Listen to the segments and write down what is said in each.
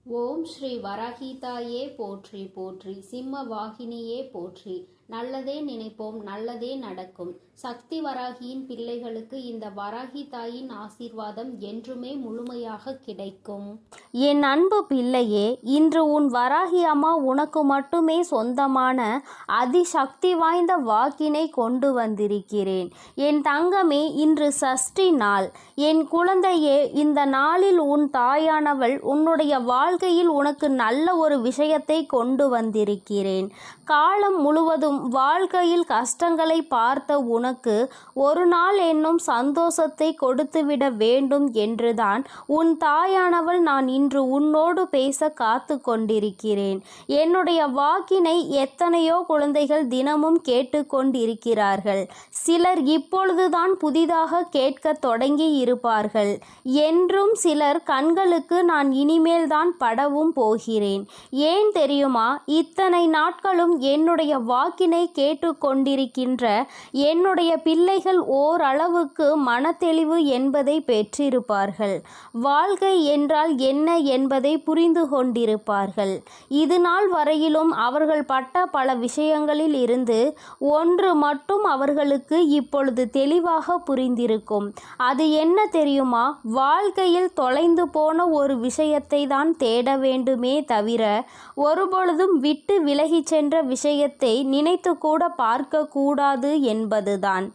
ஓம் ஸ்ரீ வராகிதாயே போற்றி போற்றி, சிம்ம வாகினியே போற்றி. நல்லதே நினைப்போம், நல்லதே நடக்கும். சக்தி வராகியின் பிள்ளைகளுக்கு இந்த வராகி தாயின் ஆசீர்வாதம் என்றுமே முழுமையாக கிடைக்கும். என் அன்பு பிள்ளையே, இன்று உன் வராகி அம்மா உனக்கு மட்டுமே சொந்தமான அதிசக்தி வாய்ந்த வாக்கினை கொண்டு வந்திருக்கிறேன். என் தங்கமே, இன்று சஷ்டி நாள். என் குழந்தையே, இந்த நாளில் உன் தாயானவள் உன்னுடைய வாழ்க்கையில் உனக்கு நல்ல ஒரு விஷயத்தை கொண்டு வந்திருக்கிறேன். காலம் முழுவதும் வாழ்க்கையில் கஷ்டங்களை பார்த்த உனக்கு ஒரு நாள் என்னும் சந்தோஷத்தை கொடுத்துவிட வேண்டும் என்றுதான் உன் தாயானவள் நான் இன்று உன்னோடு பேச காத்து கொண்டிருக்கிறேன். என்னுடைய வாக்கினை எத்தனையோ குழந்தைகள் தினமும் கேட்டுக்கொண்டிருக்கிறார்கள். சிலர் இப்பொழுதுதான் புதிதாக கேட்க தொடங்கி இருப்பார்கள். என்றும் சிலர் கண்களுக்கு நான் இனிமேல் தான் படவும் போகிறேன். ஏன் தெரியுமா? இத்தனை நாட்களும் என்னுடைய வாக்கினை கேட்டுக்கொண்டிருக்கின்ற என்னுடைய பிள்ளைகள் ஓரளவுக்கு மனத்தெளிவு என்பதை பெற்றிருப்பார்கள். வாழ்க்கை என்றால் என்ன என்பதை புரிந்து கொண்டிருப்பார்கள். இது நாள் வரையிலும் அவர்கள் பட்ட பல விஷயங்களில் இருந்து ஒன்று மட்டும் அவர்களுக்கு இப்பொழுது தெளிவாக புரிந்திருக்கும். அது என்ன தெரியுமா? வாழ்க்கையில் தொலைந்து போன ஒரு விஷயத்தை தான் தேட வேண்டுமே தவிர ஒருபொழுதும் விட்டு விலகி சென்ற விஷயத்தை நினைத்து கூட பார்க்க கூடாது என்பதுதான்.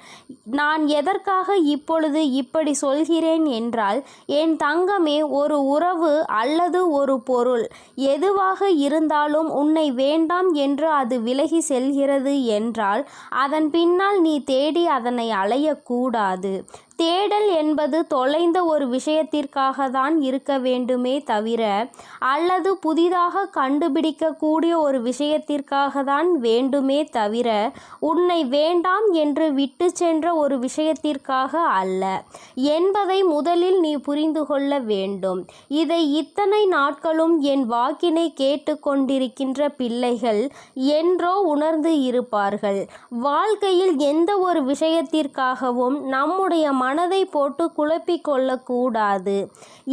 நான் எதற்காக இப்பொழுது இப்படி சொல்கிறேன் என்றால், என் தங்கமே, ஒரு உறவு அல்லது ஒரு பொருள் எதுவாக இருந்தாலும் உன்னை வேண்டாம் என்று அது விலகி செல்கிறது என்றால் அதன் பின்னால் நீ தேடி அதனை அலையக்கூடாது. தேடல் என்பது தொலைந்த ஒரு விஷயத்திற்காக தான் இருக்க வேண்டுமே தவிர, அல்லது புதிதாக கண்டுபிடிக்கக்கூடிய ஒரு விஷயத்திற்காக தான் வேண்டுமே தவிர, உன்னை வேண்டாம் என்று விட்டு சென்ற ஒரு விஷயத்திற்காக அல்ல என்பதை முதலில் நீ புரிந்து கொள்ள வேண்டும். இதை இத்தனை நாட்களும் என் வாக்கினை கேட்டுக்கொண்டிருக்கின்ற பிள்ளைகள் என்றோ உணர்ந்து இருப்பார்கள். வாழ்க்கையில் எந்த ஒரு விஷயத்திற்காகவும் நம்முடைய மனதை போட்டு குழப்பிக் கொள்ளக்கூடாது.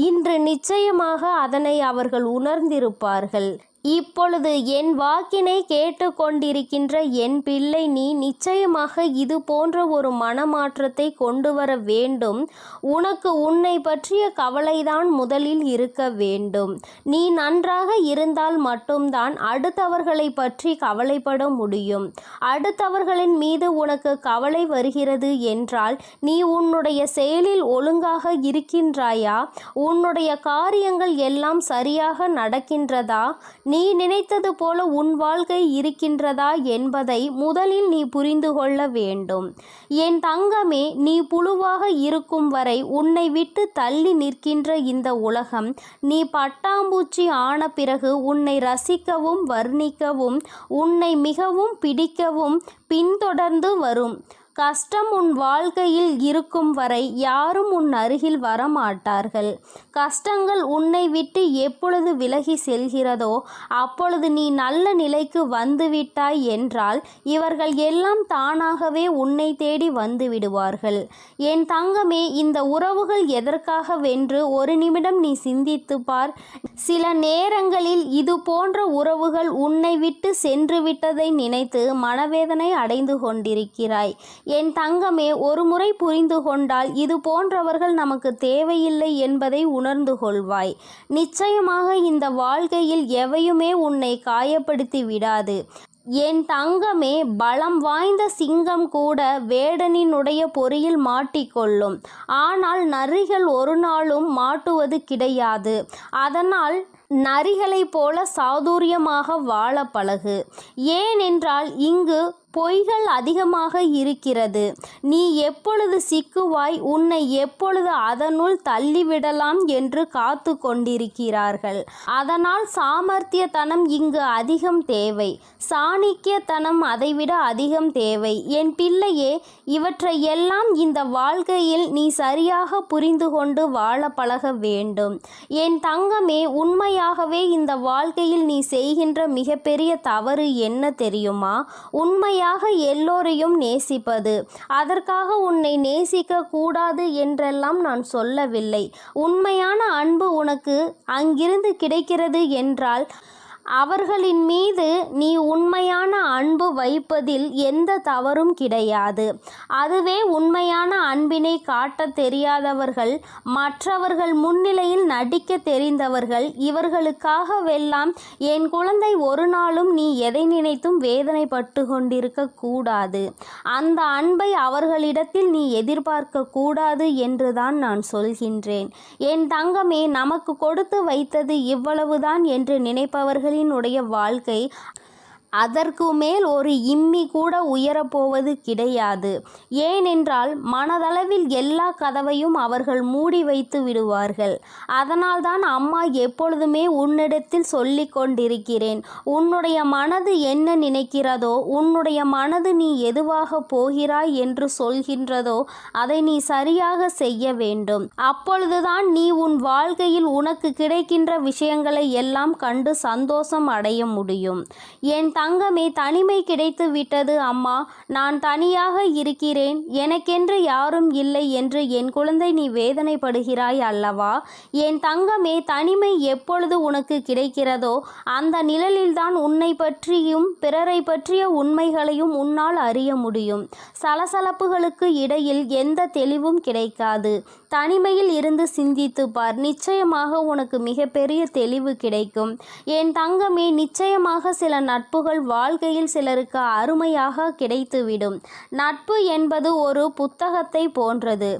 இன்று நிச்சயமாக அதனை அவர்கள் உணர்ந்திருப்பார்கள். இப்பொழுது என் வாக்கினை கேட்டுக்கொண்டிருக்கின்ற என் பிள்ளை, நீ நிச்சயமாக இது போன்ற ஒரு மனமாற்றத்தை கொண்டு வர வேண்டும். உனக்கு உன்னை பற்றிய கவலைதான் முதலில் இருக்க வேண்டும். நீ நன்றாக இருந்தால் மட்டும்தான் அடுத்தவர்களை பற்றி கவலைப்பட முடியும். அடுத்தவர்களின் மீது உனக்கு கவலை வருகிறது என்றால் நீ உன்னுடைய செயலில் ஒழுங்காக இருக்கின்றாயா? உன்னுடைய காரியங்கள் எல்லாம் சரியாக நடக்கின்றதா? நீ நினைத்தது போல உன் வாழ்க்கை இருக்கின்றதா என்பதை முதலில் நீ புரிந்து கொள்ள வேண்டும். என் தங்கமே, நீ புழுவாக இருக்கும் வரை உன்னை விட்டு தள்ளி நிற்கின்ற இந்த உலகம் நீ பட்டாம்பூச்சி ஆன பிறகு உன்னை ரசிக்கவும் வர்ணிக்கவும் உன்னை மிகவும் பிடிக்கவும் பின்தொடர்ந்து வரும். கஷ்டம் உன் வாழ்க்கையில் இருக்கும் வரை யாரும் உன் அருகில் வரமாட்டார்கள். கஷ்டங்கள் உன்னை விட்டு எப்பொழுது விலகி செல்கிறதோ அப்பொழுது நீ நல்ல நிலைக்கு வந்துவிட்டாய் என்றால் இவர்கள் எல்லாம் தானாகவே உன்னை தேடி வந்து விடுவார்கள். என் தங்கமே, இந்த உறவுகள் எதற்காகவென்று ஒரு நிமிடம் நீ சிந்தித்து பார். சில நேரங்களில் இது போன்ற உறவுகள் உன்னை விட்டு சென்று விட்டதை நினைத்து மனவேதனை அடைந்து கொண்டிருக்கிறாய். என் தங்கமே, ஒரு முறை புரிந்து கொண்டால் இது போன்றவர்கள் நமக்கு தேவையில்லை என்பதை உணர்ந்து கொள்வாய். நிச்சயமாக இந்த வாழ்க்கையில் எவையுமே உன்னை காயப்படுத்தி விடாது. என் தங்கமே, பலம் வாய்ந்த சிங்கம் கூட வேடனினுடைய பொறியில் மாட்டிக்கொள்ளும். ஆனால் நரிகள் ஒரு நாளும் மாட்டுவது கிடையாது. அதனால் நரிகளைப் போல சாதுரியமாக வாழ பழகு. ஏனென்றால் இங்கு பொய்கள் அதிகமாக இருக்கிறது. நீ எப்பொழுது சிக்குவாய், உன்னை எப்பொழுது அதனுள் தள்ளிவிடலாம் என்று காத்து கொண்டிருக்கிறார்கள். அதனால் சாமர்த்தியத்தனம் இங்கு அதிகம் தேவை. சாணிக்கியத்தனம் அதைவிட அதிகம் தேவை. என் பிள்ளையே, இவற்றையெல்லாம் இந்த வாழ்க்கையில் நீ சரியாக புரிந்து கொண்டு வாழ பழக வேண்டும். என் தங்கமே, உண்மையாக உண்மையாகவே இந்த வாழ்க்கையில் நீ செய்கின்ற மிகப்பெரிய தவறு என்ன தெரியுமா? உண்மையாக எல்லோரையும் நேசிப்பது. அதற்காக உன்னை நேசிக்க கூடாது என்றெல்லாம் நான் சொல்லவில்லை. உண்மையான அன்பு உனக்கு அங்கிருந்து கிடைக்கிறது என்றால் அவர்களின் மீது நீ உண்மையான அன்பு வைப்பதில் எந்த தவறும் கிடையாது. அதுவே உண்மையான அன்பினை காட்டத் தெரியாதவர்கள், மற்றவர்கள் முன்னிலையில் நடிக்க தெரிந்தவர்கள், இவர்களுக்காகவெல்லாம் என் குழந்தை ஒரு நாளும் நீ எதை நினைத்தும் வேதனைப்பட்டு கொண்டிருக்க கூடாது. அந்த அன்பை அவர்களிடத்தில் நீ எதிர்பார்க்க கூடாது என்றுதான் நான் சொல்கின்றேன். என் தங்கமே, நமக்கு கொடுத்து வைத்தது இவ்வளவுதான் என்று நினைப்பவர்கள் உடைய வாழ்க்கை அதற்கு மேல் ஒரு இம்மி கூட உயரப்போவது கிடையாது. ஏனென்றால் மனதளவில் எல்லா கதவையும் அவர்கள் மூடி வைத்து விடுவார்கள். அதனால்தான் அம்மா எப்பொழுதுமே உன்னிடத்தில் சொல்லி கொண்டிருக்கிறேன், உன்னுடைய மனது என்ன நினைக்கிறதோ, உன்னுடைய மனது நீ எதுவாக போகிறாய் என்று சொல்கின்றதோ அதை நீ சரியாக செய்ய வேண்டும். அப்பொழுதுதான் நீ உன் வாழ்க்கையில் உனக்கு கிடைக்கின்ற விஷயங்களை எல்லாம் கண்டு சந்தோஷம் அடைய முடியும். என் தங்கமே, தனிமை கிடைத்து விட்டது அம்மா, நான் தனியாக இருக்கிறேன், எனக்கென்று யாரும் இல்லை என்று என் குழந்தை நீ வேதனைப்படுகிறாய் அல்லவா? என் தங்கமே, தனிமை எப்பொழுது உனக்கு கிடைக்கிறதோ அந்த நிழலில்தான் உன்னை பற்றியும் பிறரை பற்றிய உண்மைகளையும் உன்னால் அறிய முடியும். சலசலப்புகளுக்கு இடையில் எந்த தெளிவும் கிடைக்காது. தனிமையில் இருந்து சிந்தித்து பார், நிச்சயமாக உனக்கு மிகப்பெரிய தெளிவு கிடைக்கும். என் தங்கமே, நிச்சயமாக சில நட்புகள் வாழ்க்கையில் சிலருக்கு அருமையாக கிடைத்துவிடும். நட்பு என்பது ஒரு புத்தகத்தை போன்றது.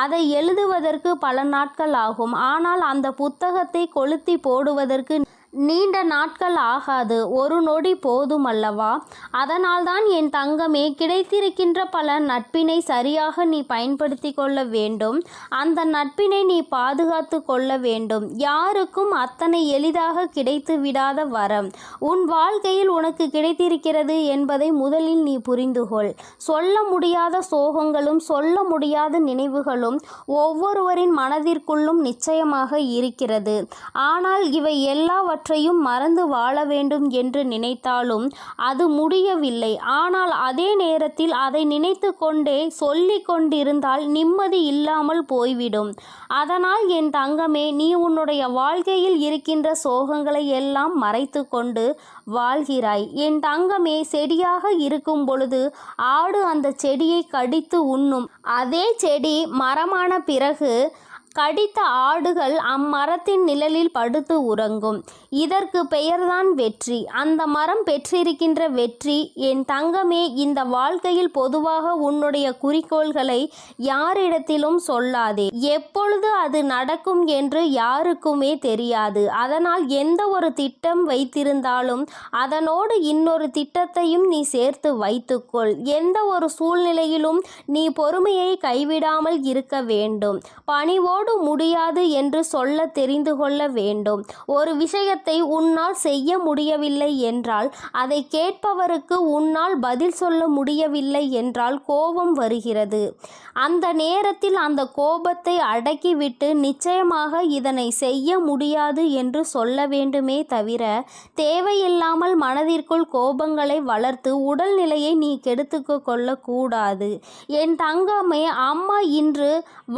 அதை எழுதுவதற்கு பல நாட்கள் ஆகும். ஆனால் அந்த புத்தகத்தை கொளுத்தி போடுவதற்கு நீண்ட நாட்கள் ஆகாது, ஒரு நொடி போதும் அல்லவா? அதனால்தான் என் தங்கமே, கிடைத்திருக்கின்ற பல நட்பினை சரியாக நீ பயன்படுத்தி கொள்ள வேண்டும். அந்த நட்பினை நீ பாதுகாத்து கொள்ள வேண்டும். யாருக்கும் அத்தனை எளிதாக கிடைத்து விடாத வரம் உன் வாழ்க்கையில் உனக்கு கிடைத்திருக்கிறது என்பதை முதலில் நீ புரிந்துகொள். சொல்ல முடியாத சோகங்களும் சொல்ல முடியாத நினைவுகளும் ஒவ்வொருவரின் மனதிற்குள்ளும் நிச்சயமாக இருக்கிறது. ஆனால் இவை எல்லாவற்றையும் மறந்து வாழ வேண்டும் என்று நினைத்தாலும் அது முடியவில்லை. ஆனால் அதே நேரத்தில் அதை நினைத்து கொண்டே சொல்லிக் கொண்டிருந்தால் நிம்மதி இல்லாமல் போய்விடும். அதனால் என் தங்கமே, நீ உன்னுடைய வாழ்க்கையில் இருக்கின்ற சோகங்களை எல்லாம் மறைத்து கொண்டு வாழ்கிறாய். என் தங்கமே, செடியாக இருக்கும் பொழுது ஆடு அந்த செடியை கடித்து உண்ணும். அதே செடி மரமான பிறகு கடித்த ஆடுகள் அம்மரத்தின் நிழலில் படுத்து உறங்கும். இதற்கு பெயர்தான் வெற்றி. அந்த மரம் பெற்றிருக்கின்ற வெற்றி. என் தங்கமே, இந்த வாழ்க்கையில் பொதுவாக உன்னுடைய குறிக்கோள்களை யாரிடத்திலும் சொல்லாதே. எப்பொழுது அது நடக்கும் என்று யாருக்குமே தெரியாது. அதனால் எந்த ஒரு திட்டம் வைத்திருந்தாலும் அதனோடு இன்னொரு திட்டத்தையும் நீ சேர்த்து வைத்துக்கொள். எந்த ஒரு சூழ்நிலையிலும் நீ பொறுமையை கைவிடாமல் இருக்க வேண்டும். பணிவோடு முடியாது என்று சொல்ல தெரிந்து கொள்ள வேண்டும். ஒரு விஷயத்தை உன்னால் செய்ய முடியவில்லை என்றால் அதை கேட்பவருக்கு உன்னால் பதில் சொல்ல முடியவில்லை என்றால் கோபம் வருகிறது. அந்த நேரத்தில் அந்த கோபத்தை அடக்கிவிட்டு நிச்சயமாக இதனை செய்ய முடியாது என்று சொல்ல வேண்டுமே தவிர தேவையில்லாமல் மனதிற்குள் கோபங்களை வளர்த்து உடல்நிலையை நீ கெடுத்து கொள்ளக்கூடாது. என் தங்கமே, அம்மா இன்று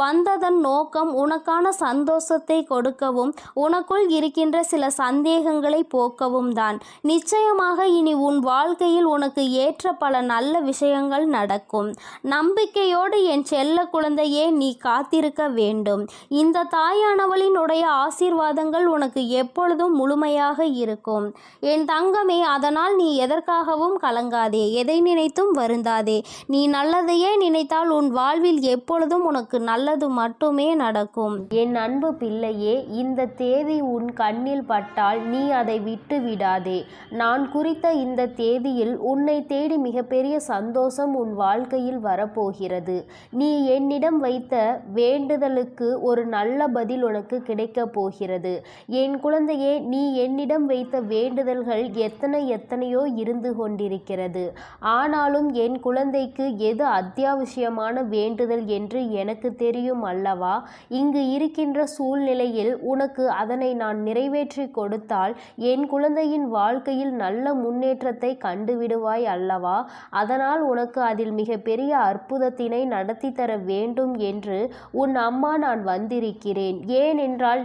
வந்ததன் நோக்கம் உனக்கான சந்தோஷத்தை கொடுக்கவும் உனக்குள் இருக்கின்ற சில சந்தேகங்களை போக்கவும் தான். நிச்சயமாக இனி உன் வாழ்க்கையில் உனக்கு ஏற்ற பல நல்ல விஷயங்கள் நடக்கும். நம்பிக்கையோடு என் செல்ல குழந்தையே நீ காத்திருக்க வேண்டும். இந்த தாயானவளினுடைய ஆசீர்வாதங்கள் உனக்கு எப்பொழுதும் முழுமையாக இருக்கும். என் தங்கமே, அதனால் நீ எதற்காகவும் கலங்காதே, எதை நினைத்தும் வருந்தாதே. நீ நல்லதையே நினைத்தால் உன் வாழ்வில் எப்பொழுதும் உனக்கு நல்லது மட்டுமே நடக்கும். என் அன்பு பிள்ளையே, இந்த தேதி உன் கண்ணில் பட்டால் நீ அதை விட்டு விடாதே. நான் குறித்த இந்த தேதியில் உன்னை தேடி மிகப்பெரிய சந்தோஷம் உன் வாழ்க்கையில் வரப்போகிறது. நீ என்னிடம் வைத்த வேண்டுதலுக்கு ஒரு நல்ல பதில் உனக்கு கிடைக்கப் போகிறது. என் குழந்தையே, நீ என்னிடம் வைத்த வேண்டுதல்கள் எத்தனையோ இருந்து கொண்டிருக்கிறது. ஆனாலும் என் குழந்தைக்கு எது அத்தியாவசியமான வேண்டுதல் என்று எனக்கு தெரியும் அல்லவா? இங்கு இருக்கின்ற சூழ்நிலையில் உனக்கு அதனை நான் நிறைவேற்றி கொடுத்தால் என் குழந்தையின் வாழ்க்கையில் நல்ல முன்னேற்றத்தை கண்டுவிடுவாய் அல்லவா? அதனால் உனக்கு அதில் மிக பெரிய அற்புதத்தினை நடத்தி தர வேண்டும் என்று உன் அம்மா நான் வந்திருக்கிறேன். ஏனென்றால்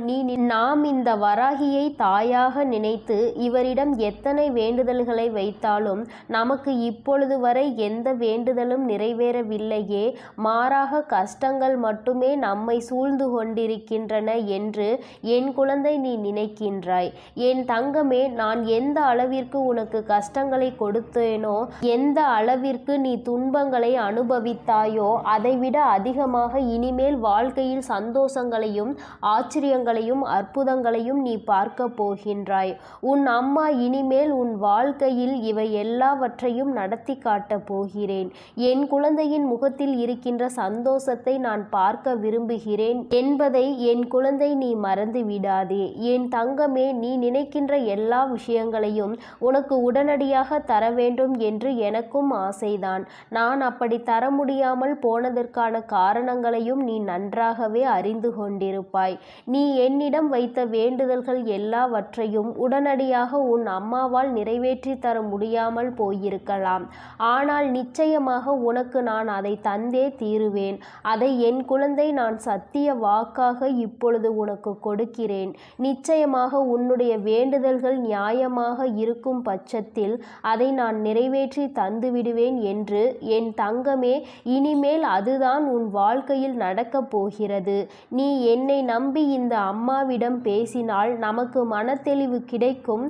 நாம் இந்த வராகியை தாயாக நினைத்து இவரிடம் எத்தனை வேண்டுதல்களை வைத்தாலும் நமக்கு இப்பொழுது வரை எந்த வேண்டுதலும் நிறைவேறவில்லையே, மாறாக கஷ்டங்கள் மட்டுமே நம்மை சூழ்ந்து கொண்டிருக்கின்றன என்று என் குழந்தை நீ நினைக்கின்றாய். என் தங்கமே, நான் எந்த அளவிற்கு உனக்கு கஷ்டங்களை கொடுத்தேனோ, எந்த அளவிற்கு நீ துன்பங்களை அனுபவித்தாயோ, அதைவிட அதிகமாக இனிமேல் வாழ்க்கையில் சந்தோஷங்களையும் ஆச்சரியங்களையும் அற்புதங்களையும் நீ பார்க்க போகின்றாய். உன் அம்மா இனிமேல் உன் வாழ்க்கையில் இவை எல்லாவற்றையும் நடத்தி காட்டப் போகிறேன். என் குழந்தையின் முகத்தில் இருக்கின்ற சந்தோஷத்தை நான் பார்க்க விரும்புகிறேன் என்பதை என் குழந்தை நீ மறந்து விடாதே. என் தங்கமே, நீ நினைக்கின்ற எல்லா விஷயங்களையும் உனக்கு உடனடியாக தர வேண்டும் என்று எனக்கும் ஆசைதான். நான் அப்படி தர முடியாமல் போனதற்கான காரணங்களையும் நீ நன்றாகவே அறிந்து கொண்டிருப்பாய். நீ என்னிடம் வைத்த வேண்டுதல்கள் எல்லாவற்றையும் உடனடியாக உன் அம்மாவால் நிறைவேற்றி தர முடியாமல் போயிருக்கலாம். ஆனால் நிச்சயமாக உனக்கு நான் அதை தந்தே தீருவேன். அதை என் குழந்தை நான் சத்திய வாக்காக இப்பொழுது உனக்கு கொடுக்கிறேன். நிச்சயமாக உன்னுடைய வேண்டுதல்கள் நியாயமாக இருக்கும் பட்சத்தில் அதை நான் நிறைவேற்றி தந்துவிடுவேன் என்று என் தங்கமே, இனிமேல் அதுதான் உன் வாழ்க்கையில் நடக்கப் போகிறது. நீ என்னை நம்பி இந்த அம்மாவிடம் பேசினால் நமக்கு மனத்தெளிவு கிடைக்கும்.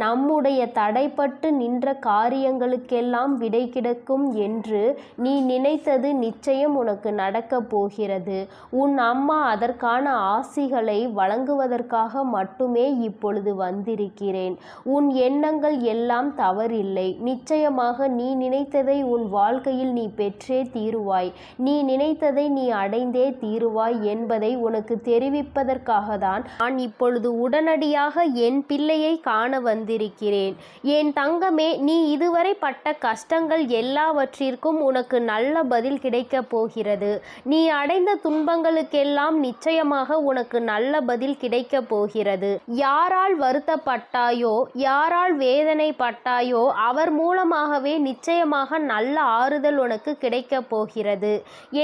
நம்முடைய தடைப்பட்டு நின்ற காரியங்களுக்கெல்லாம் விடை கிடைக்கும் என்று நீ நினைத்தது நிச்சயம் உனக்கு நடக்கப் போகிறது. உன் அம்மா அதற்கான ஆசிகளை வழங்குவதற்காக மட்டுமே இப்பொழுது வந்திருக்கிறேன். உன் எண்ணங்கள் எல்லாம் தவறில்லை. நிச்சயமாக நீ நினைத்ததை உன் வாழ்க்கையில் நீ பெற்றே தீருவாய். நீ நினைத்ததை நீ அடைந்தே தீருவாய் என்பதை உனக்கு தெரிவிப்பதற்காக தான் நான் இப்பொழுது உடனடியாக என் பிள்ளையை காண வந்திருக்கிறேன். என் தங்கமே, நீ இதுவரை பட்ட கஷ்டங்கள் எல்லாவற்றிற்கும் உனக்கு நல்ல பதில் கிடைக்கப் போகிறது. நீ அடைந்த துன்பங்களுக்கெல்லாம் நிச்சயமாக உனக்கு நல்ல பதில் கிடைக்கப் போகிறது. யாரால் வருத்தப்பட்டாயோ, யாரால் வேதனைப்பட்டாயோ, அவர் மூலமாகவே நிச்சயமாக நல்ல ஆறுதல் உனக்கு கிடைக்கப் போகிறது.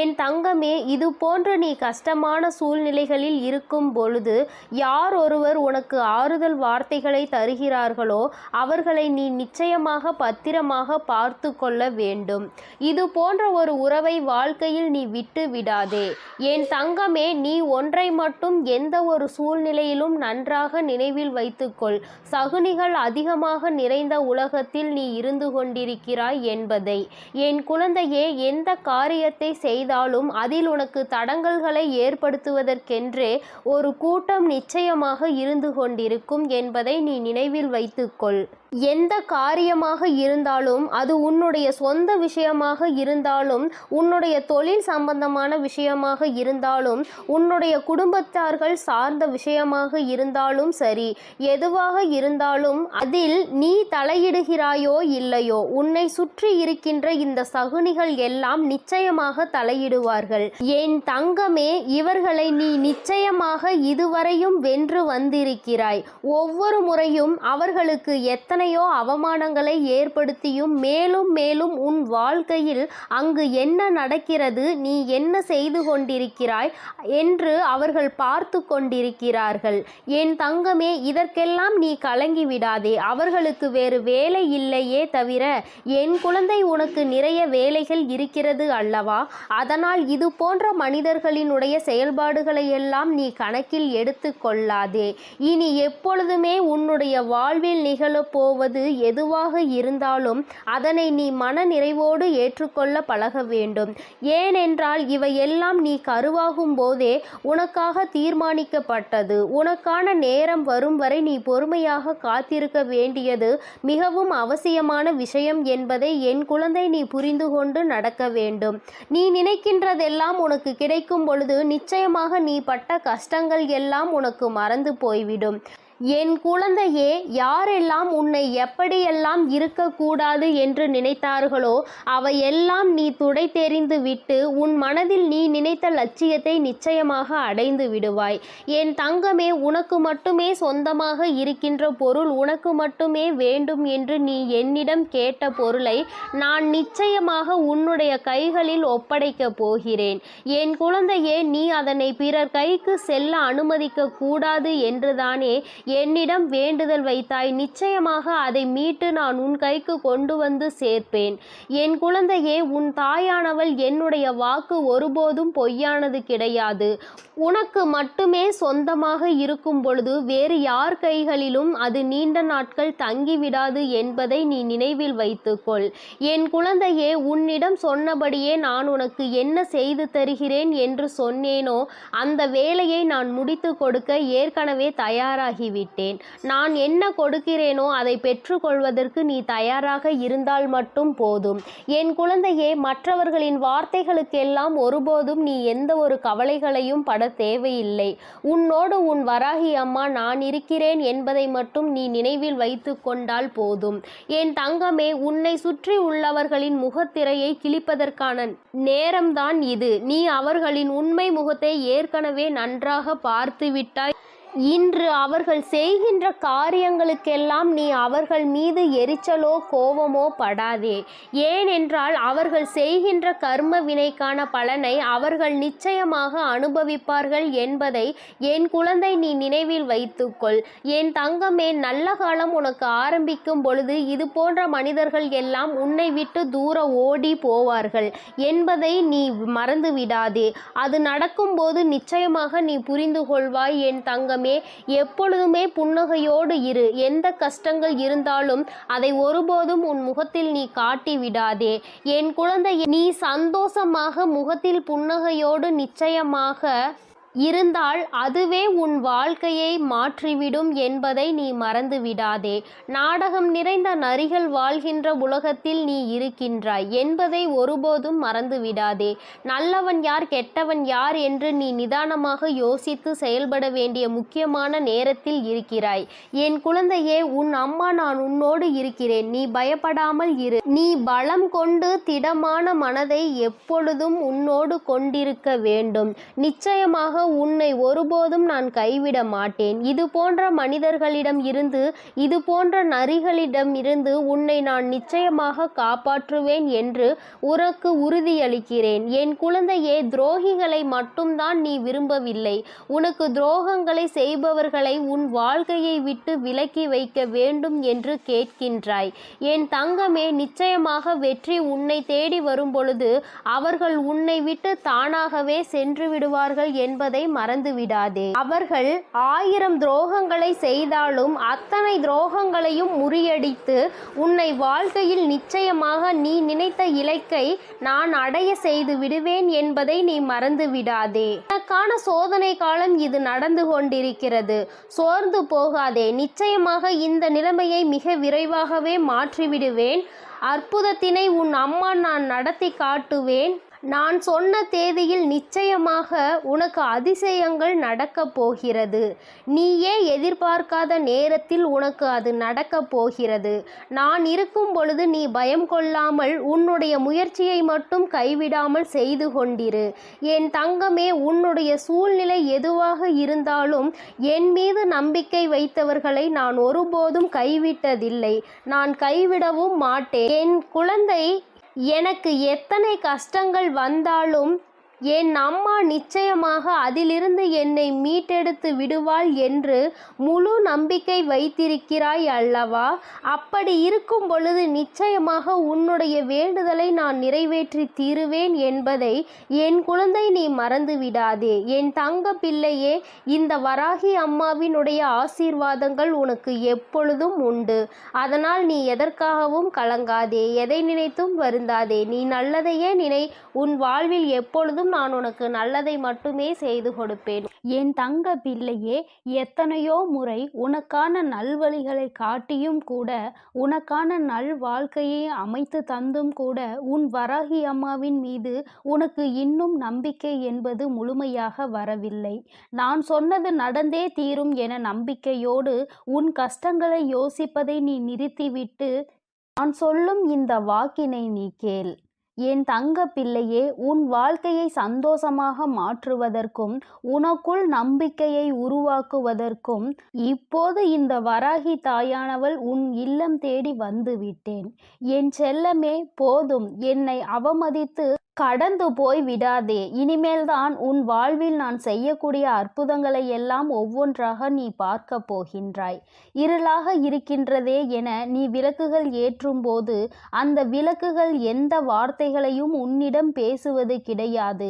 என் தங்கமே, இது போன்று நீ கஷ்டமான சூழ்நிலைகளில் இருக்கும் பொழுது யார் ஒருவர் உனக்கு ஆறுதல் வார்த்தைகளை தருகிறார்களோ அவர்களை நீ நிச்சயமாக பத்திரமாக பார்த்து கொள்ள வேண்டும். இது போன்ற ஒரு உறவை வாழ்க்கையில் நீ விட்டு விடாதே. என் தங்கமே, நீ ஒன்றை மட்டும் எந்த ஒரு சூழ்நிலையிலும் நன்றாக நினைவில் வைத்துக்கொள். சகுனிகள் அதிகமாக நிறைந்த உலகத்தில் நீ இருந்து கொண்டிருக்கிறாய் என்பதை. என் குழந்தையே, எந்த காரியத்தை செய்தாலும் அதில் உனக்கு தடங்கல்களை ஏற்படுத்துவதற்கென்றே ஒரு கூட்டம் நிச்சயமாக இருந்து கொண்டிருக்கும் என்பதை நீ நினைவில் வைத்துக்கொள். எந்த காரியமாக இருந்தாலும், அது உன்னுடைய சொந்த விஷயமாக இருந்தாலும், உன்னுடைய தொழில் சம்பந்தமான விஷயமாக இருந்தாலும், உன்னுடைய குடும்பத்தார்கள் சார்ந்த விஷயமாக இருந்தாலும் சரி, எதுவாக இருந்தாலும் அதில் நீ தலையிடுகிறாயோ இல்லையோ, உன்னை சுற்றி இருக்கின்ற இந்த சகுனிகள் எல்லாம் நிச்சயமாக தலையிடுவார்கள். என் தங்கமே, இவர்களை நீ நிச்சயமாக இதுவரையும் வென்று வந்திருக்கிறாய். ஒவ்வொரு முறையும் அவர்களுக்கு எத்தனையோ அவமானங்களை ஏற்படுத்தியும் மேலும் மேலும் உன் வாழ்க்கையில் அங்கு என்ன நடக்கிறது, நீ என்ன செய்து கொண்டிருக்கிறாய் என்று அவர்கள் பார்த்து கொண்டிருக்கிறார்கள். என் தங்கமே, இதற்கெல்லாம் நீ கலங்கி விடாதே. அவர்களுக்கு வேறு வேலை இல்லையே தவிர என் குழந்தை உனக்கு நிறைய வேலைகள் இருக்கிறது அல்லவா? அதனால் இது போன்ற மனிதர்களினுடைய செயல்பாடுகளை எல்லாம் நீ கணக்கில் எடுத்து கொள்ளாதே. இனி எப்பொழுதுமே உன்னுடைய வாழ்வில் நிகழப்போவது எதுவாக இருந்தாலும் அதனை நீ மன நிறைவோடு ஏற்றுக்கொள்ள பழக வேண்டும். ஏனென்றால் இவையெல்லாம் நீ கருவாகும் போதே உனக்காக தீர்மானிக்கப்பட்டது. உனக்கான நேரம் வரும் வரை நீ பொறுமையாக காத்திருக்க வேண்டியது மிகவும் அவசியமான விஷயம் என்பதை என் குழந்தை நீ புரிந்து கொண்டு நடக்க வேண்டும். நீ நினைக்கின்றதெல்லாம் உனக்கு கிடைக்கும் பொழுது நிச்சயமாக நீ பட்ட கஷ்டங்கள் எல்லாம் உனக்கு மறந்து போய்விடும். என் குழந்தையே, யாரெல்லாம் உன்னை எப்படியெல்லாம் இருக்கக்கூடாது என்று நினைத்தார்களோ அவையெல்லாம் நீ துடைத்தெறிந்து விட்டு உன் மனதில் நீ நினைத்த லட்சியத்தை நிச்சயமாக அடைந்து விடுவாய். என் தங்கமே, உனக்கு மட்டுமே சொந்தமாக இருக்கின்ற பொருள், உனக்கு மட்டுமே வேண்டும் என்று நீ என்னிடம் கேட்ட பொருளை நான் நிச்சயமாக உன்னுடைய கைகளில் ஒப்படைக்கப் போகிறேன். என் குழந்தையே, நீ அதனை பிறர் கைக்கு செல்ல அனுமதிக்க கூடாது என்றுதானே என்னிடம் வேண்டுதல் வைத்தாய். நிச்சயமாக அதை மீட்டு நான் உன் கைக்கு கொண்டு வந்து சேர்ப்பேன். என் குழந்தையே, உன் தாயானவள் என்னுடைய வாக்கு ஒருபோதும் பொய்யானது கிடையாது. உனக்கு மட்டுமே சொந்தமாக இருக்கும் பொழுது வேறு யார் கைகளிலும் அது நீண்ட நாட்கள் தங்கிவிடாது என்பதை நீ நினைவில் வைத்துக்கொள். என் குழந்தையே, உன்னிடம் சொன்னபடியே நான் உனக்கு என்ன செய்து தருகிறேன் என்று சொன்னேனோ அந்த வேலையை நான் முடித்து கொடுக்க ஏற்கனவே தயாராகிவிட்டேன். நான் என்ன கொடுக்கிறேனோ அதை பெற்றுக்கொள்வதற்கு நீ தயாராக இருந்தால் மட்டும் போதும். என் குழந்தையே, மற்றவர்களின் வார்த்தைகளுக்கெல்லாம் ஒருபோதும் நீ எந்த ஒரு கவலைகளையும் பட தேவையில்லை. உன்னோடு உன் வராகி அம்மா நான் இருக்கிறேன் என்பதை மட்டும் நீ நினைவில் வைத்து கொண்டால் போதும். என் தங்கமே, உன்னை சுற்றி உள்ளவர்களின் முகத்திரையை கிழிப்பதற்கான நேரம்தான் இது. நீ அவர்களின் உண்மை முகத்தை ஏற்கனவே நன்றாக பார்த்துவிட்டாய். இன்று அவர்கள் செய்கின்ற காரியங்களுக்கெல்லாம் நீ அவர்கள் மீது எரிச்சலோ கோபமோ படாதே. ஏனென்றால் அவர்கள் செய்கின்ற கர்ம வினைக்கான பலனை அவர்கள் நிச்சயமாக அனுபவிப்பார்கள் என்பதை என் குழந்தை நீ நினைவில் வைத்துக்கொள். என் தங்கமே, நல்ல காலம் உனக்கு ஆரம்பிக்கும் பொழுது இது போன்ற மனிதர்கள் எல்லாம் உன்னை விட்டு தூர ஓடி போவார்கள் என்பதை நீ மறந்து விடாதே. அது நடக்கும்போது நிச்சயமாக நீ புரிந்து கொள்வாய். என் தங்கமே, எப்பொழுதுமே புன்னகையோடு இரு. எந்த கஷ்டங்கள் இருந்தாலும் அதை ஒருபோதும் உன் முகத்தில் நீ காட்டி விடாதே. என் குழந்தை, நீ சந்தோஷமாக முகத்தில் புன்னகையோடு நிச்சயமாக இருந்தால் அதுவே உன் வாழ்க்கையை மாற்றிவிடும் என்பதை நீ மறந்து விடாதே. நாடகம் நிறைந்த நரிகள் வாழ்கின்ற உலகத்தில் நீ இருக்கின்றாய் என்பதை ஒருபோதும் மறந்து விடாதே. நல்லவன் யார், கெட்டவன் யார் என்று நீ நிதானமாக யோசித்து செயல்பட வேண்டிய முக்கியமான நேரத்தில் இருக்கிறாய். என் குழந்தையே, உன் அம்மா நான் உன்னோடு இருக்கிறேன். நீ பயப்படாமல் இரு. நீ பலம் கொண்டு திடமான மனதை எப்பொழுதும் உன்னோடு கொண்டிருக்க வேண்டும். நிச்சயமாக உன்னை ஒருபோதும் நான் கைவிட மாட்டேன். இது போன்ற மனிதர்களிடம் இருந்து, இது போன்ற நரிகளிடம் இருந்து உன்னை நான் நிச்சயமாக காப்பாற்றுவேன் என்று உனக்கு உறுதியளிக்கிறேன். என் குழந்தையே, துரோகிகளை மட்டும்தான் நீ விரும்பவில்லை. உனக்கு துரோகங்களை செய்பவர்களை உன் வாழ்க்கையை விட்டு விலக்கி வைக்க வேண்டும் என்று கேட்கின்றாய். என் தங்கமே, நிச்சயமாக வெற்றி உன்னை தேடி வரும் பொழுது அவர்கள் உன்னை விட்டு தானாகவே சென்று விடுவார்கள் என்பதை மறந்து விடாதே. அவர்கள் 1000 துரோகங்களை செய்தாலும் அத்தனை துரோகங்களையும் முறியடித்து உன்னை வாழ்க்கையில் நிச்சயமாக நீ நினைத்த இலக்கை நான் அடைய செய்து விடுவேன் என்பதை நீ மறந்து விடாதே. உனக்கான சோதனை காலம் இது நடந்து கொண்டிருக்கிறது. சோர்ந்து போகாதே. நிச்சயமாக இந்த நிலைமையை மிக விரைவாகவே மாற்றிவிடுவேன். அற்புதத்தினை உன் அம்மா நான் நடத்தி காட்டுவேன். நான் சொன்ன தேதியில் நிச்சயமாக உனக்கு அதிசயங்கள் நடக்கப் போகிறது. நீயே எதிர்பார்க்காத நேரத்தில் உனக்கு அது நடக்கப் போகிறது. நான் இருக்கும் பொழுது நீ பயம் கொள்ளாமல் உன்னுடைய முயற்சியை மட்டும் கைவிடாமல் செய்து கொண்டிரு. என் தங்கமே, உன்னுடைய சூழ்நிலை எதுவாக இருந்தாலும் என் மீது நம்பிக்கை வைத்தவர்களை நான் ஒருபோதும் கைவிட்டதில்லை. நான் கைவிடவும் மாட்டேன். என் குழந்தை, எனக்கு எத்தனை கஷ்டங்கள் வந்தாலும் என் அம்மா நிச்சயமாக அதிலிருந்து என்னை மீட்டெடுத்து விடுவாள் என்று முழு நம்பிக்கை வைத்திருக்கிறாய் அல்லவா? அப்படி இருக்கும் பொழுது நிச்சயமாக உன்னுடைய வேண்டுதலை நான் நிறைவேற்றி தீருவேன் என்பதை என் குழந்தை நீ மறந்து விடாதே. என் தங்க பிள்ளையே, இந்த வராகி அம்மாவினுடைய ஆசீர்வாதங்கள் உனக்கு எப்பொழுதும் உண்டு. அதனால் நீ எதற்காகவும் கலங்காதே, எதை நினைத்தும் வருந்தாதே. நீ நல்லதையே நினை. உன் வாழ்வில் எப்பொழுதும் எப்போதும் நான் உனக்கு நல்லதை மட்டுமே செய்து கொடுப்பேன். என் தங்க பிள்ளையே, எத்தனையோ முறை உனக்கான நல்வழிகளை காட்டியும் கூட, உனக்கான நல் வாழ்க்கையை அமைத்து தந்தும் கூட, உன் வராகி அம்மாவின் மீது உனக்கு இன்னும் நம்பிக்கை என்பது முழுமையாக வரவில்லை. நான் சொன்னது நடந்தே தீரும் என நம்பிக்கையோடு உன் கஷ்டங்களை யோசிப்பதை நீ நிறுத்திவிட்டு நான் சொல்லும் இந்த வாக்கினை நீ கேள். என் தங்க பிள்ளையே, உன் வாழ்க்கையை சந்தோஷமாக மாற்றுவதற்கும் உனக்குள் நம்பிக்கையை உருவாக்குவதற்கும் இப்போது இந்த வராகி தாயானவள் உன் இல்லம் தேடி வந்து விட்டேன். என் செல்லமே, போதும், என்னை அவமதித்து கடந்து போய் விடாதே. இனிமேல்தான் உன் வாழ்வில் நான் செய்யக்கூடிய அற்புதங்களை எல்லாம் ஒவ்வொன்றாக நீ பார்க்க போகின்றாய். இருளாக இருக்கின்றதே என நீ விளக்குகள் ஏற்றும் போது அந்த விளக்குகள் எந்த வார்த்தைகளையும் உன்னிடம் பேசுவது கிடையாது.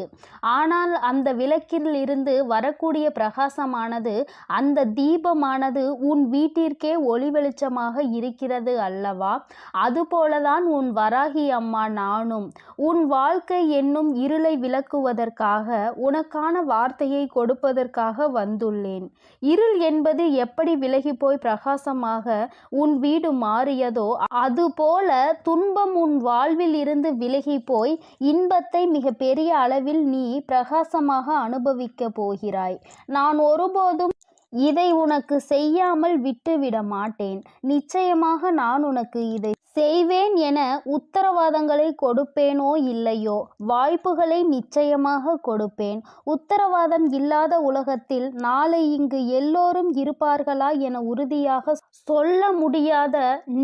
ஆனால் அந்த விளக்கிலிருந்து வரக்கூடிய பிரகாசமானது, அந்த தீபமானது உன் வீட்டிற்கே ஒளி வெளிச்சமாக இருக்கிறது அல்லவா? அதுபோலதான் உன் வராகி அம்மா நானும் உன் வாழ்க்கை என்னும் இருளை விளக்குவதற்காக, உனக்கான வார்த்தையை கொடுப்பதற்காக வந்துள்ளேன். இருள் என்பது எப்படி விலகி போய் பிரகாசமாக உன் வீடு மாறியதோ, அதுபோல துன்பம் உன் வாழ்வில் இருந்து விலகி போய் இன்பத்தை மிக பெரிய அளவில் நீ பிரகாசமாக அனுபவிக்க போகிறாய். நான் ஒருபோதும் இதை உனக்கு செய்யாமல் விட்டுவிட மாட்டேன். நிச்சயமாக நான் உனக்கு இதை செய்வேன் என உத்தரவாதங்களை கொடுப்பேனோ இல்லையோ, வாய்ப்புகளை நிச்சயமாக கொடுப்பேன். உத்தரவாதம் இல்லாத உலகத்தில் நாளை இங்கு எல்லோரும் இருப்பார்களா என உறுதியாக சொல்ல முடியாத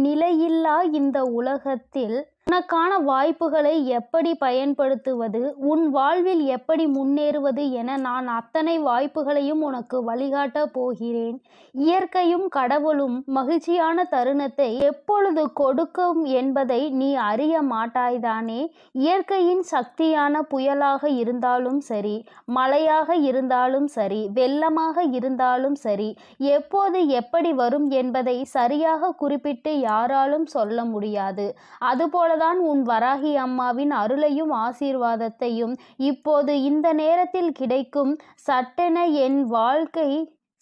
நிலையில்லா இந்த உலகத்தில் உனக்கான வாய்ப்புகளை எப்படி பயன்படுத்துவது, உன் வாழ்வில் எப்படி முன்னேறுவது என நான் அத்தனை வாய்ப்புகளையும் உனக்கு வழிகாட்ட போகிறேன். இயற்கையும் கடவுளும் மகிழ்ச்சியான தருணத்தை எப்பொழுது கொடுக்கும் என்பதை நீ அறிய மாட்டாய்தானே? இயற்கையின் சக்தியான புயலாக இருந்தாலும் சரி, மழையாக இருந்தாலும் சரி, வெள்ளமாக இருந்தாலும் சரி, எப்போது எப்படி வரும் என்பதை சரியாக குறிப்பிட்டு யாராலும் சொல்ல முடியாது. அதுபோல உன் வராகி அம்மாவின் அருளையும் ஆசீர்வாதத்தையும் இப்போது இந்த நேரத்தில் கிடைக்கும். சட்டென என் வாழ்க்கை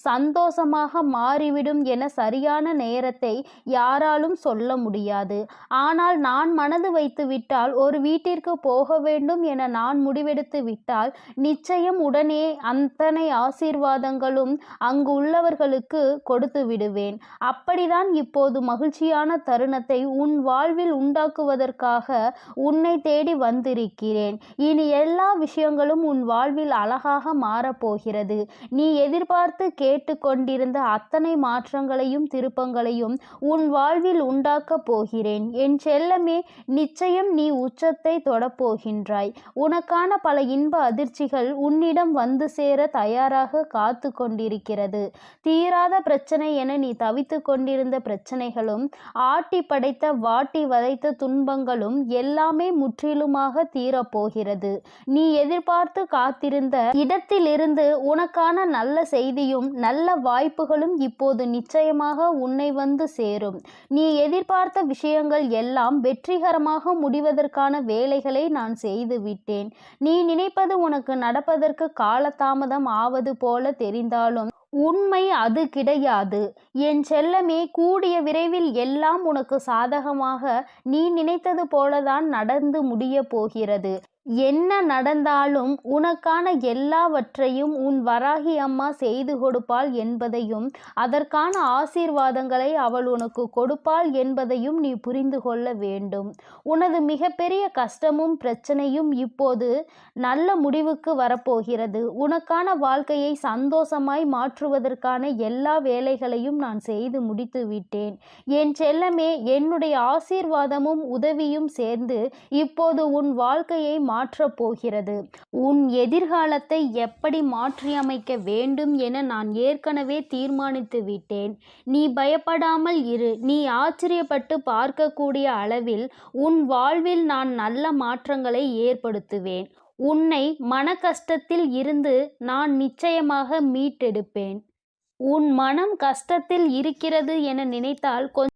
சந்தோஷமாக மாறிவிடும் என சரியான நேரத்தை யாராலும் சொல்ல முடியாது. ஆனால் நான் மனது வைத்து விட்டால், ஒரு வீட்டிற்கு போக வேண்டும் என நான் முடிவெடுத்து விட்டால், நிச்சயம் உடனே அத்தனை ஆசீர்வாதங்களும் அங்கு உள்ளவர்களுக்கு கொடுத்து விடுவேன். அப்படிதான் இப்போது மகிழ்ச்சியான தருணத்தை உன் வாழ்வில் உண்டாக்குவதற்காக உன்னை தேடி வந்திருக்கிறேன். இனி எல்லா விஷயங்களும் உன் வாழ்வில் அழகாக மாறப்போகிறது. நீ எதிர்பார்த்து கேட்டுக்கொண்டிருந்த அத்தனை மாற்றங்களையும் திருப்பங்களையும் உன் வாழ்வில் உண்டாக்கப் போகிறேன். என் செல்லமே, நிச்சயம் நீ உச்சத்தை தொடப்போகின்றாய். உனக்கான பல இன்ப அதிர்ச்சிகள் உன்னிடம் வந்து சேர தயாராக காத்து கொண்டிருக்கிறது. தீராத பிரச்சனை என நீ தவித்து கொண்டிருந்த பிரச்சனைகளும், ஆட்டி படைத்த வாட்டி வதைத்த துன்பங்களும் எல்லாமே முற்றிலுமாக தீரப்போகிறது. நீ எதிர்பார்த்து காத்திருந்த இடத்திலிருந்து உனக்கான நல்ல செய்தியும் நல்ல வாய்ப்புகளும் இப்போது நிச்சயமாக உன்னை வந்து சேரும். நீ எதிர்பார்த்த விஷயங்கள் எல்லாம் வெற்றிகரமாக முடிவதற்கான வேலைகளை நான் செய்து விட்டேன். நீ நினைப்பது உனக்கு நடப்பதற்கு காலதாமதம் ஆவது போல தெரிந்தாலும் உண்மை அது கிடையாது. என் செல்லமே, கூடிய விரைவில் எல்லாம் உனக்கு சாதகமாக நீ நினைத்தது போலதான் நடந்து முடிய போகிறது. என்ன நடந்தாலும் உனக்கான எல்லாவற்றையும் உன் வராகி அம்மா செய்து கொடுப்பாள் என்பதையும், அதற்கான ஆசீர்வாதங்களை அவள் உனக்கு கொடுப்பாள் என்பதையும் நீ புரிந்து கொள்ள வேண்டும். உனது மிகப்பெரிய கஷ்டமும் பிரச்சனையும் இப்போது நல்ல முடிவுக்கு வரப்போகிறது. உனக்கான வாழ்க்கையை சந்தோஷமாய் மாற்றுவதற்கான எல்லா வேலைகளையும் நான் செய்து முடித்து விட்டேன். என் செல்லமே, என்னுடைய ஆசீர்வாதமும் உதவியும் சேர்ந்து இப்போது உன் வாழ்க்கையை மாற்றப் போகிறது. உன் எதிர்காலத்தை எப்படி மாற்றியமைக்க வேண்டும் என நான் ஏற்கனவே தீர்மானித்து விட்டேன். நீ பயப்படாமல் இரு. நீ ஆச்சரியப்பட்டு பார்க்கக்கூடிய அளவில் உன் வாழ்வில் நான் நல்ல மாற்றங்களை ஏற்படுத்துவேன். உன்னை மன கஷ்டத்தில் இருந்து நான் நிச்சயமாக மீட்டெடுப்பேன். உன் மனம் கஷ்டத்தில் இருக்கிறது என நினைத்தால்